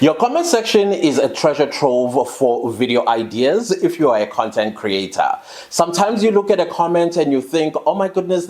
Your comment section is a treasure trove for video ideas if you are a content creator. Sometimes you look at a comment and you think, oh my goodness,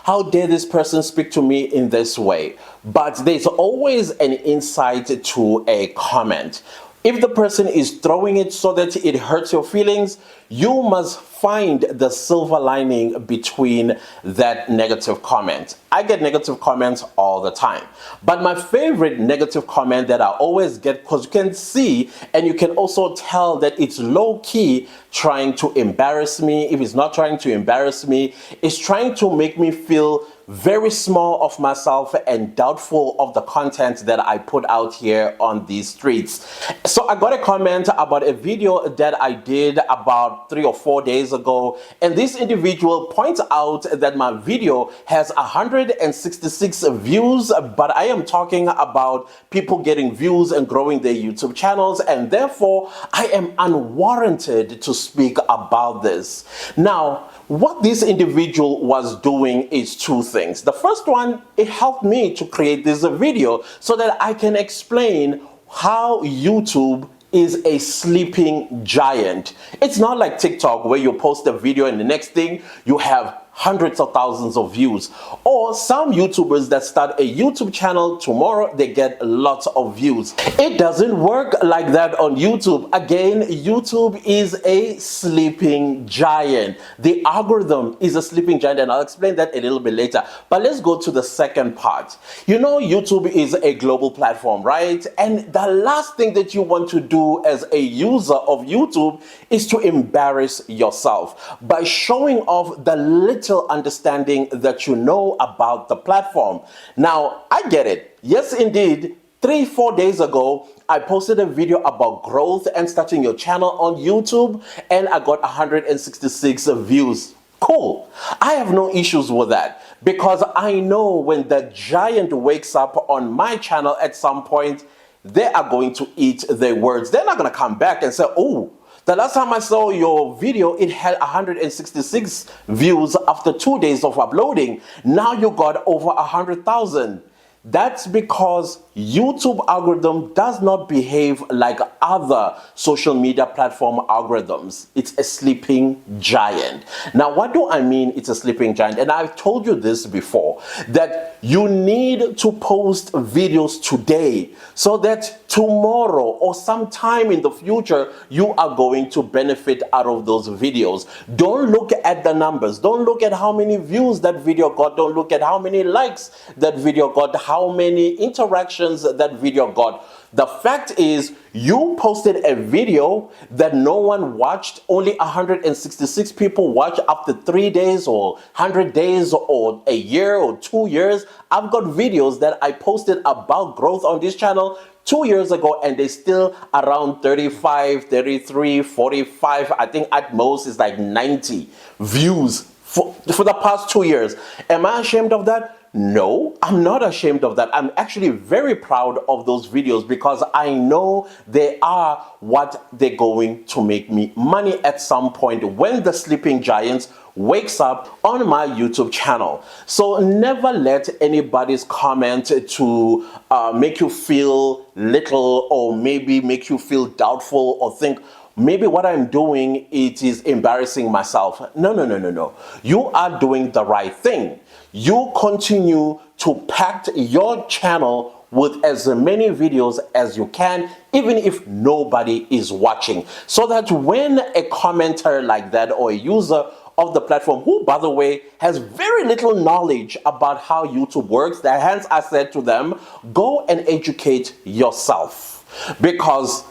how dare this person speak to me in this way? But there's always an insight to a comment. If the person is throwing it so that it hurts your feelings, you must find the silver lining between that negative comment. I get negative comments all the time. But my favorite negative comment that I always get, because you can see and you can also tell that it's low-key trying to embarrass me. If it's not trying to embarrass me, it's trying to make me feel very small of myself and doubtful of the content that I put out here on these streets. So I got a comment about a video that I did about 3 or 4 days ago, and this individual points out that my video has 166 views, but I am talking about people getting views and growing their YouTube channels, and therefore I am unwarranted to speak about this. Now, what this individual was doing is two things. The first one, it helped me to create this video so that I can explain how YouTube is a sleeping giant. It's not like TikTok where you post a video and the next thing you have hundreds of thousands of views, or some YouTubers that start a YouTube channel tomorrow they get lots of views. It doesn't work like that on YouTube. Again, YouTube is a sleeping giant. The algorithm is a sleeping giant, and I'll explain that a little bit later. But let's go to the second part. You know, YouTube is a global platform, right? And the last thing that you want to do as a user of YouTube is to embarrass yourself by showing off the little understanding that you know about the platform. Now, I get it. Yes, indeed. 3-4 days ago, I posted a video about growth and starting your channel on YouTube, and I got 166 views. Cool. I have no issues with that because I know when the giant wakes up on my channel at some point, they are going to eat their words. They're not going to come back and say, oh, the last time I saw your video, it had 166 views after 2 days of uploading. Now you got over 100,000. That's because YouTube algorithm does not behave like other social media platform algorithms. It's a sleeping giant. Now, what do I mean it's a sleeping giant? And I've told you this before, that you need to post videos today so that tomorrow or sometime in the future, you are going to benefit out of those videos. Don't look at the numbers. Don't look at how many views that video got. Don't look at how many likes that video got, how many interactions that video got. The fact is, you posted a video that no one watched, only 166 people watched after 3 days or 100 days or a year or 2 years. I've got videos that I posted about growth on this channel 2 years ago, and they still around 35, 33, 45. I think at most is like 90 views for the past 2 years. Am I ashamed of that? No, I'm not ashamed of that. I'm actually very proud of those videos because I know they are what they're going to make me money at some point when the sleeping giants wakes up on my YouTube channel. So never let anybody's comment to make you feel little, or maybe make you feel doubtful or think, maybe what I'm doing, it is embarrassing myself. No. You are doing the right thing. You continue to pack your channel with as many videos as you can, even if nobody is watching, so that when a commenter like that or a user of the platform, who by the way has very little knowledge about how YouTube works, the hands are said to them, go and educate yourself. Because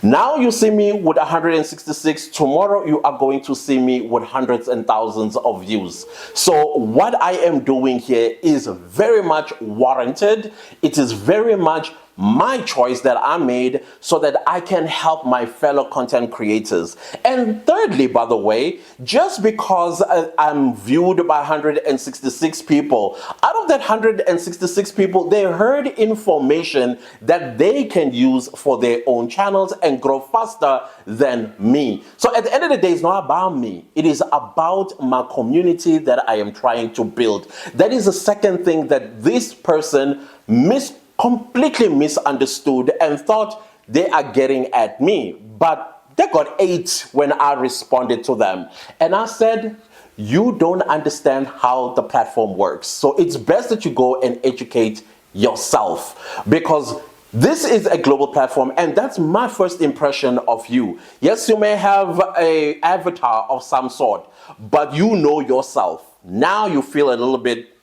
now you see me with 166, tomorrow you are going to see me with hundreds and thousands of views. So what I am doing here is very much warranted. It is very much my choice that I made so that I can help my fellow content creators. And thirdly, by the way, just because I'm viewed by 166 people, out of that 166 people, they heard information that they can use for their own channels and grow faster than me. So at the end of the day, it's not about me. It is about my community that I am trying to build. That is the second thing that this person completely misunderstood and thought they are getting at me, but they got 8 when I responded to them. And I said, you don't understand how the platform works. So it's best that you go and educate yourself, because this is a global platform, and that's my first impression of you. Yes, you may have an avatar of some sort, but you know yourself. Now you feel a little bit,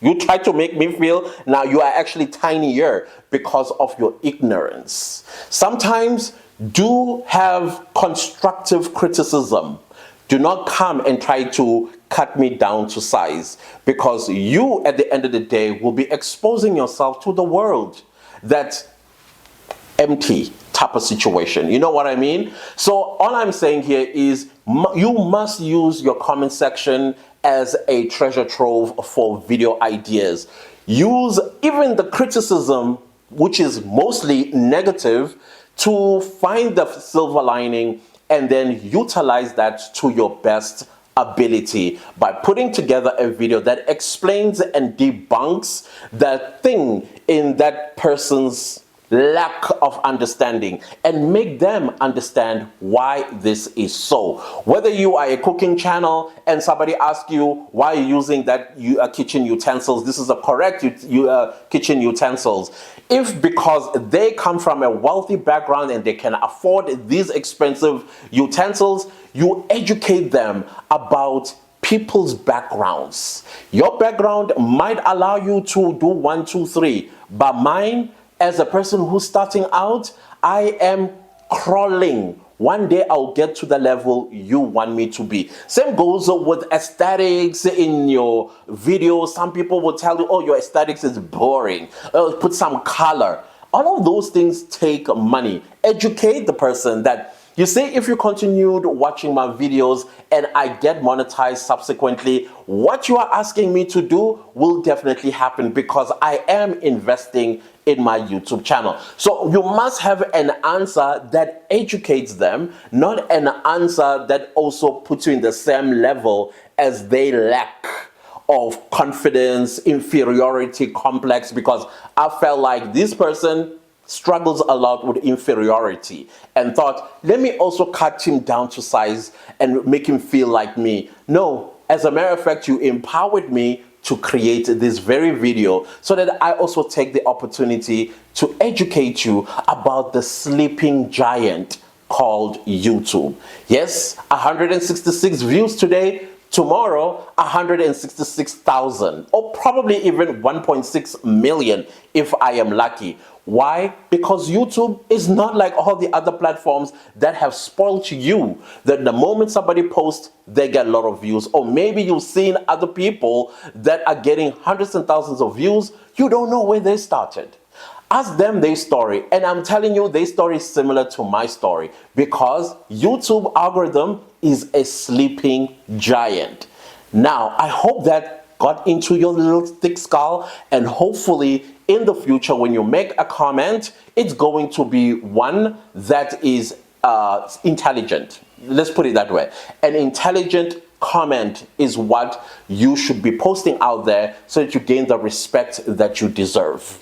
you try to make me feel now you are actually tinier because of your ignorance. Sometimes do have constructive criticism. Do not come and try to cut me down to size, because you, at the end of the day, will be exposing yourself to the world. That empty type of situation. You know what I mean? So all I'm saying here is you must use your comment section as a treasure trove for video ideas. Use even the criticism, which is mostly negative, to find the silver lining and then utilize that to your best ability by putting together a video that explains and debunks that thing in that person's lack of understanding and make them understand why this is so. Whether you are a cooking channel and somebody asks you why you're using that kitchen utensils, this is a correct kitchen utensils. If because they come from a wealthy background and they can afford these expensive utensils, you educate them about people's backgrounds. Your background might allow you to do 1, 2, 3, but mine, as a person who's starting out, I am crawling. One day I'll get to the level you want me to be. Same goes with aesthetics in your video. Some people will tell you, oh, your aesthetics is boring. Put some color. All of those things take money. Educate the person that, you see, if you continued watching my videos and I get monetized subsequently, what you are asking me to do will definitely happen, because I am investing in my YouTube channel. So you must have an answer that educates them, not an answer that also puts you in the same level as they lack of confidence, inferiority complex, because I felt like this person struggles a lot with inferiority and thought, let me also cut him down to size and make him feel like me. No, as a matter of fact, you empowered me to create this very video so that I also take the opportunity to educate you about the sleeping giant called YouTube. Yes, 166 views today. Tomorrow, 166,000, or probably even 1.6 million if I am lucky. Why? Because YouTube is not like all the other platforms that have spoiled you. That the moment somebody posts, they get a lot of views. Or maybe you've seen other people that are getting hundreds and thousands of views. You don't know where they started. Ask them their story, and I'm telling you, their story is similar to my story, because YouTube algorithm is a sleeping giant. Now, I hope that got into your little thick skull, and hopefully in the future when you make a comment, it's going to be one that is intelligent. Let's put it that way. An intelligent comment is what you should be posting out there so that you gain the respect that you deserve.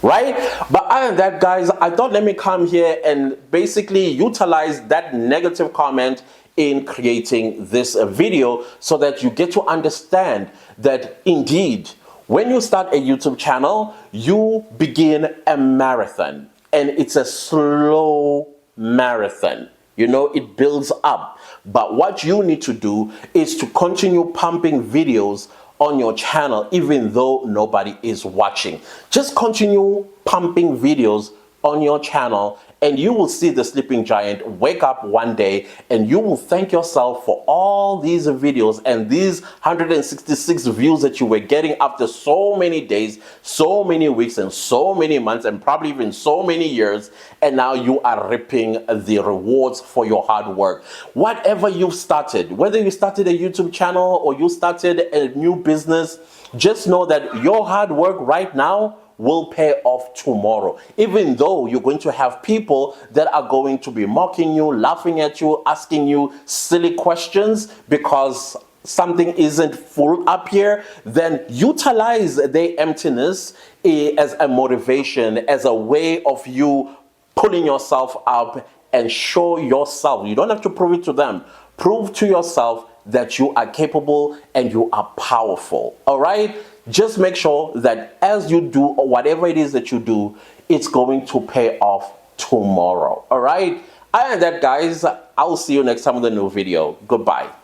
Right? But other than that, guys, I thought let me come here and basically utilize that negative comment in creating this video so that you get to understand that indeed, when you start a YouTube channel, you begin a marathon, and it's a slow marathon. You know, it builds up. But what you need to do is to continue pumping videos on your channel even though nobody is watching. Just continue pumping videos on your channel, and you will see the sleeping giant wake up one day, and you will thank yourself for all these videos and these 166 views that you were getting after so many days, so many weeks, and so many months, and probably even so many years, and now you are reaping the rewards for your hard work. Whatever you've started, whether you started a YouTube channel or you started a new business, just know that your hard work right now will pay off tomorrow, even though you're going to have people that are going to be mocking you, laughing at you, asking you silly questions, because something isn't full up here, then utilize their emptiness as a motivation, as a way of you pulling yourself up and show yourself. You don't have to prove it to them. Prove to yourself that you are capable and you are powerful. All right? Just make sure that as you do whatever it is that you do, it's going to pay off tomorrow. All right? Other than that, guys, I'll see you next time with a new video. Goodbye.